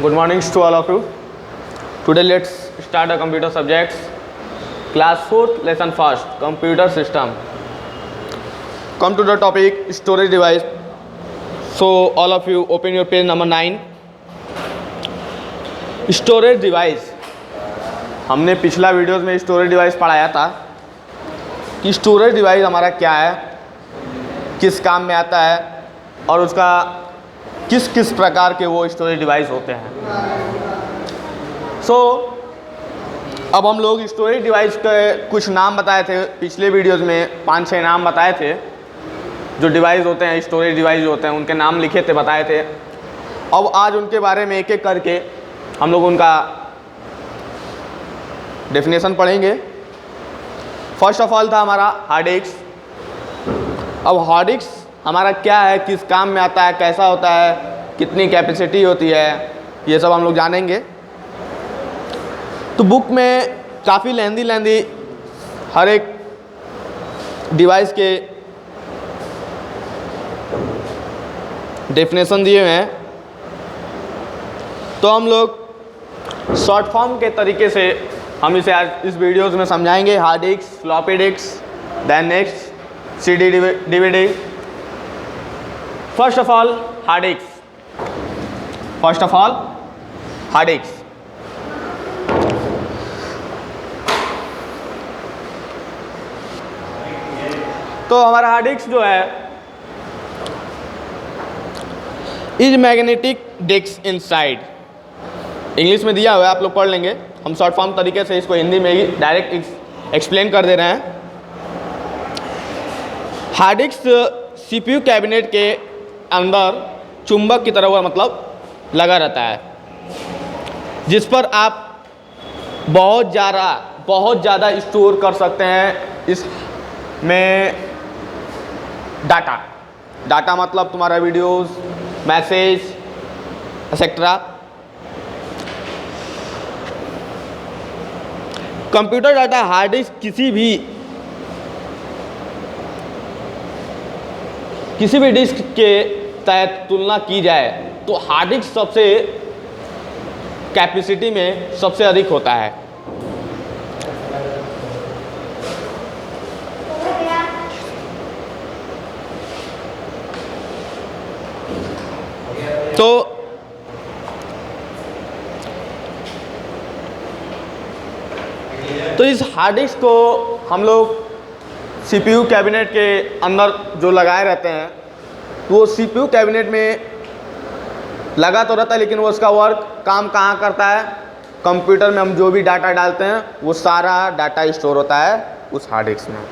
Good mornings to all of you. Today let's start a computer subjects. Class 4th lesson first, computer system. Come to the topic storage device. So all of you open your page number 9. Storage device. हमने पिछला videos में storage device पढ़ाया था कि storage device हमारा क्या है, किस काम में आता है और उसका किस किस प्रकार के वो स्टोरेज डिवाइस होते हैं। अब हम लोग स्टोरेज डिवाइस के कुछ नाम बताए थे पिछले वीडियोस में, 5-6 नाम बताए थे। जो डिवाइस होते हैं, स्टोरेज डिवाइस जो होते हैं, उनके नाम लिखे थे, बताए थे। अब आज उनके बारे में एक एक करके हम लोग उनका डेफिनेशन पढ़ेंगे। फर्स्ट ऑफ ऑल था हमारा हार्ड डिस्क। अब हार्ड डिस्क हमारा क्या है, किस काम में आता है, कैसा होता है, कितनी कैपेसिटी होती है, ये सब हम लोग जानेंगे। तो बुक में काफ़ी लेंदी हर एक डिवाइस के डेफिनेशन दिए हुए हैं। तो हम लोग शॉर्ट फॉर्म के तरीके से हम इसे आज इस वीडियोस में समझाएंगे। Hard disk, floppy disk, then next CD DVD। First of all hard disk. तो हमारा हार्ड डिस्क जो है is magnetic disk inside, English में दिया हुआ है, आप लोग पढ़ लेंगे। हम शॉर्ट फॉर्म तरीके से इसको हिंदी में ही डायरेक्ट एक्सप्लेन कर दे रहे हैं। हार्ड डिस्क CPU कैबिनेट के अंदर चुंबक की तरह हुआ, मतलब लगा रहता है, जिस पर आप बहुत ज़्यादा स्टोर कर सकते हैं। इसमें डाटा मतलब तुम्हारा videos, message etcetera. Computer data hard disk किसी भी डिस्क के तहत तुलना की जाए तो हार्ड डिस्क सबसे कैपेसिटी में सबसे अधिक होता है। तो इस हार्ड डिस्क को हम लोग CPU कैबिनेट के अंदर जो लगाए रहते हैं, तो वो CPU कैबिनेट में लगा तो रहता है, लेकिन वो उसका काम कहाँ करता है, कंप्यूटर में हम जो भी डाटा डालते हैं वो सारा डाटा स्टोर होता है उस हार्ड डिस्क में।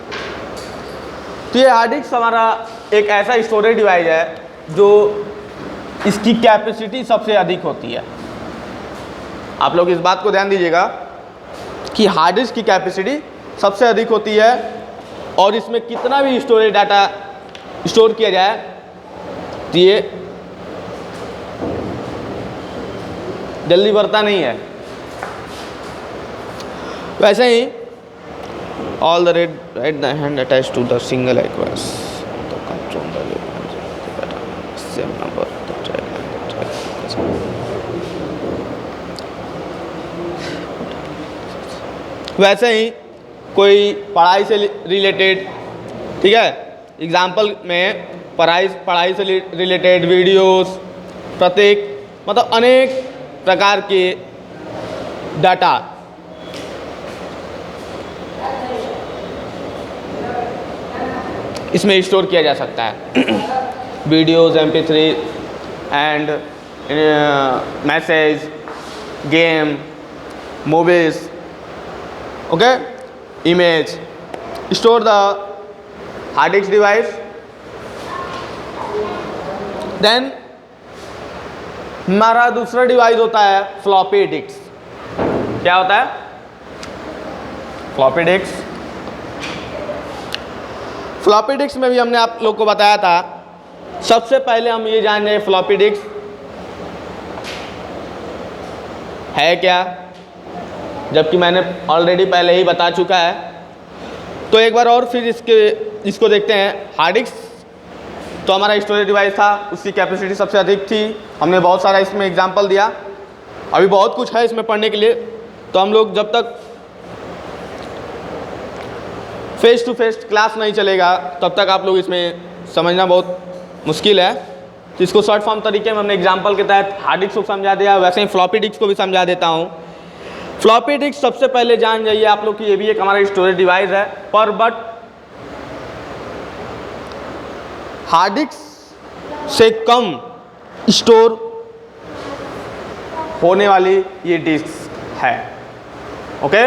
तो ये हार्ड डिस्क हमारा एक ऐसा स्टोरेज डिवाइस है जो इसकी कैपेसिटी सबसे अधिक होती है। आप लोग इस बात को ध्यान दीजिएगा कि हार्ड डिस्क की कैपेसिटी सबसे अधिक होती है और इसमें कितना भी स्टोरेज डाटा स्टोर किया जाए तो ये जल्दी बढ़ता नहीं है। वैसे ही all the right the hand attach to the single equals the control the same number. वैसे ही कोई पढ़ाई से रिलेटेड, ठीक है, एग्जाम्पल में पढ़ाई से रिलेटेड वीडियोस, प्रत्येक मतलब अनेक प्रकार के डाटा इसमें स्टोर किया जा सकता है। Videos, MP3 and message, game, movies, okay, image. Store the hard disk device. Then हमारा दूसरा डिवाइस होता है फ्लॉपी डिस्क। क्या होता है फ्लॉपी डिस्क? फ्लॉपी डिस्क में भी हमने आप लोग को बताया था। सबसे पहले हम ये जान रहे फ्लॉपी डिस्क है क्या, जबकि मैंने ऑलरेडी पहले ही बता चुका है। तो एक बार और फिर इसको देखते हैं। हार्ड डिस्क तो हमारा स्टोरेज डिवाइस था, उसकी कैपेसिटी सबसे अधिक थी। हमने बहुत सारा इसमें एग्जांपल दिया। अभी बहुत कुछ है इसमें पढ़ने के लिए, तो हम लोग जब तक फेस टू फेस क्लास नहीं चलेगा तब तक आप लोग इसमें समझना बहुत मुश्किल है। तो इसको शॉर्ट फॉर्म तरीके में हमने एग्जांपल के तहत हार्ड डिस्क को समझा दिया, वैसे ही फ्लॉपी डिस्क को भी समझा देता हूँ। फ्लॉपी डिस्क सबसे पहले जान जाइए आप लोग कि ये भी एक हमारा स्टोरेज डिवाइस है, पर बट हार्ड डिस्क से कम स्टोर होने वाली ये डिस्क है। ओके,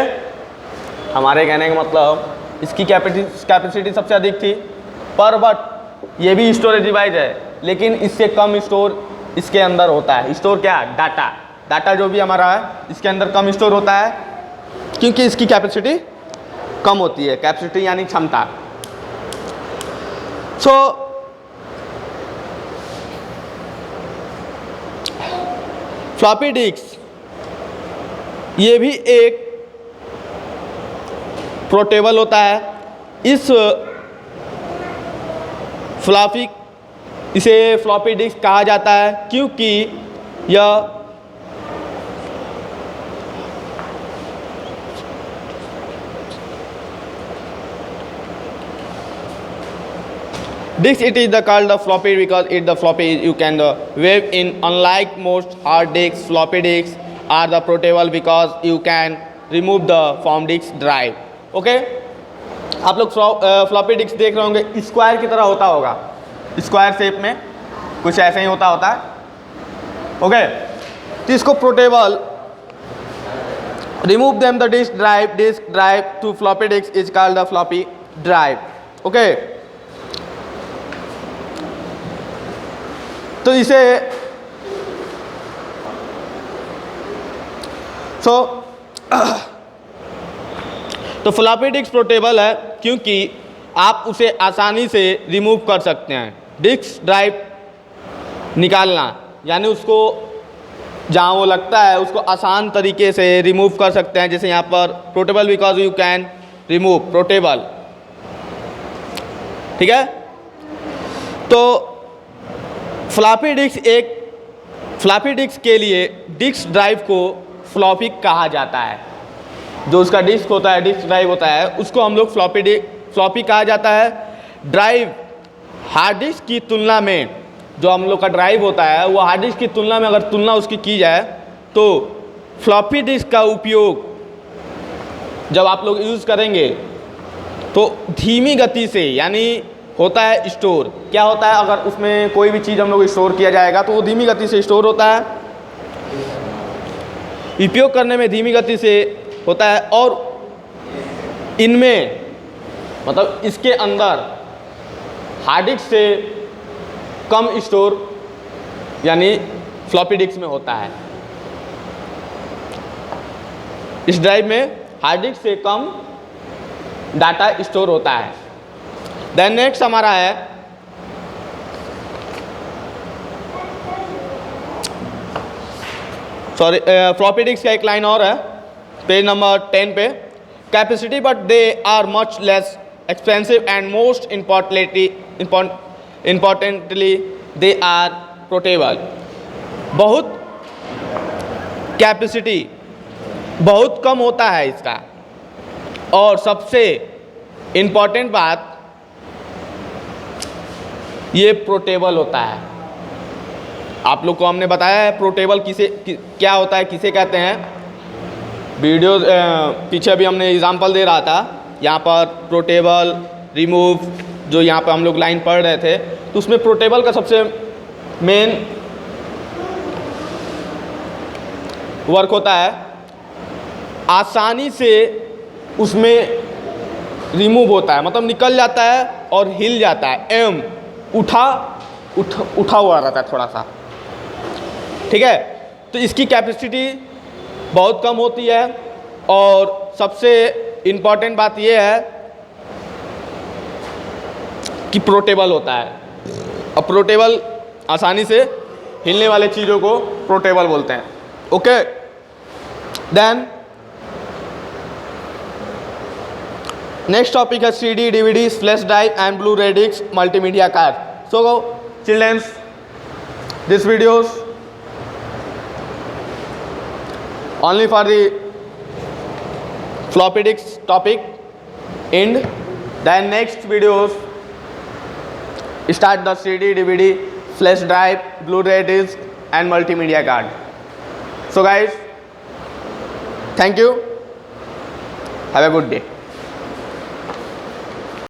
हमारे कहने का मतलब इसकी कैपेसिटी सबसे अधिक थी, पर बट ये भी स्टोरेज डिवाइस है, लेकिन इससे कम स्टोर इसके अंदर होता है। स्टोर क्या? डाटा जो भी हमारा है इसके अंदर कम स्टोर होता है, क्योंकि इसकी कैपेसिटी कम होती है। कैपेसिटी यानी क्षमता। सो फ्लॉपी डिस्क ये भी एक पोर्टेबल होता है। इसे फ्लॉपी डिस्क कहा जाता है क्योंकि यह disk it is called the floppy because it the floppy you can wave in. Unlike most hard disks, floppy disks are the portable because you can remove the from disk drive. Okay, आप लोग floppy disk देख रहे होंगे, square की तरह होगा, square shape में कुछ ऐसे ही होता है। ओके, तो इसको portable remove them the disk drive to floppy disk is called the floppy drive. Okay, तो इसे तो फ्लॉपी डिस्क पोर्टेबल है क्योंकि आप उसे आसानी से रिमूव कर सकते हैं। डिस्क ड्राइव निकालना यानी उसको जहाँ वो लगता है उसको आसान तरीके से रिमूव कर सकते हैं। जैसे यहाँ पर portable because you can remove portable, ठीक है। तो फ्लॉपी डिस्क के लिए डिस्क ड्राइव को फ्लॉपी कहा जाता है। जो उसका डिस्क होता है, डिस्क ड्राइव होता है, उसको हम लोग फ्लॉपी कहा जाता है। ड्राइव हार्ड डिस्क की तुलना में, जो हम लोग का ड्राइव होता है वो हार्ड डिस्क की तुलना में अगर तुलना उसकी की जाए तो फ्लॉपी डिस्क का उपयोग जब आप लोग यूज़ करेंगे तो धीमी गति से, यानी होता है स्टोर। क्या होता है? अगर उसमें कोई भी चीज़ हम लोग स्टोर किया जाएगा तो वो धीमी गति से स्टोर होता है, उपयोग करने में धीमी गति से होता है। और इनमें मतलब इसके अंदर हार्ड डिस्क से कम स्टोर यानी फ्लॉपी डिस्क में होता है। इस ड्राइव में हार्ड डिस्क से कम डाटा स्टोर होता है। देन नेक्स्ट हमारा है फ्लॉपी डिस्क का एक लाइन और है पेज नंबर 10 पे। Capacity but they are much less expensive and most importantly they are portable. बहुत कैपेसिटी बहुत कम होता है इसका, और सबसे इम्पॉर्टेंट बात ये पोर्टेबल होता है। आप लोग को हमने बताया है पोर्टेबल क्या होता है, किसे कहते हैं। वीडियो पीछे भी हमने एग्जांपल दे रहा था, यहाँ पर पोर्टेबल रिमूव जो यहाँ पर हम लोग लाइन पढ़ रहे थे, तो उसमें पोर्टेबल का सबसे मेन वर्क होता है आसानी से उसमें रिमूव होता है, मतलब निकल जाता है और हिल जाता है। उठा हुआ रहता है थोड़ा सा, ठीक है। तो इसकी कैपेसिटी बहुत कम होती है, और सबसे इम्पॉर्टेंट बात यह है कि पोर्टेबल होता है। अब पोर्टेबल आसानी से हिलने वाले चीज़ों को पोर्टेबल बोलते हैं। ओके, देन नेक्स्ट टॉपिक है CD, DVD, flash drive and blu-ray disk, multimedia card. So childrens, this videos only for the floppy disk topic. And then next videos start the CD, DVD, flash drive, Blu-ray disc and multimedia card. So guys, thank you. Have a good day.